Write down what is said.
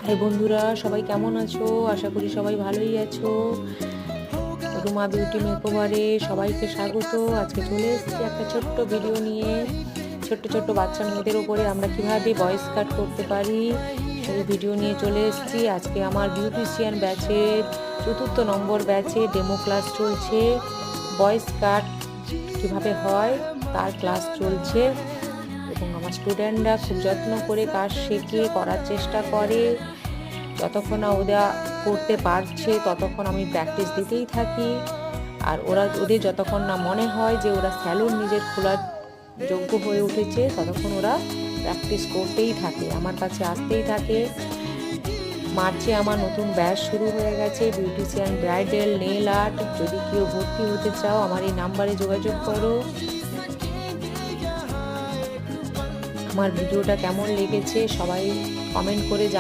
High বন্ধুরা, সবাই কেমন আছো? আশা করি সবাই ভালোই আছো। রুমা বিউটি মেকওভারে সবাইকে স্বাগত। আজকে চলে এসেছি একটা ছোট্ট ভিডিও নিয়ে। ছোট্ট ছোট্ট বাচ্চা মেয়েদের ওপরে আমরা কিভাবে ভয়েস কাট করতে পারি সেই ভিডিও নিয়ে চলে এসেছি। আজকে আমার বিউটিশিয়ান ব্যাচের 4র্থ নম্বর ব্যাচে ডেমো ক্লাস চলছে। ভয়েস কাট কিভাবে হয় তার ক্লাস চলছে এবং আমার স্টুডেন্টরা খুব যত্ন করে কাজ শেখে, করার চেষ্টা করে। যতক্ষণ না ওরা করতে পারছে ততক্ষণ আমি প্র্যাকটিস দিতেই থাকি। আর ওদের যতক্ষণ না মনে হয় যে ওরা স্যালুন নিজের খোলার যোগ্য হয়ে উঠেছে ততক্ষণ ওরা প্র্যাকটিস করতেই থাকে, আমার কাছে আসতেই থাকে। মার্চে আমার নতুন ব্যাচ শুরু হয়ে গেছে, বিউটিশিয়ান, ব্রাইডাল, নেল আর্ট। যদি কেউ ভর্তি হতে চাও আমার এই নাম্বারে যোগাযোগ করো। আমার ভিডিওটা কেমন লেগেছে সবাই কমেন্ট করে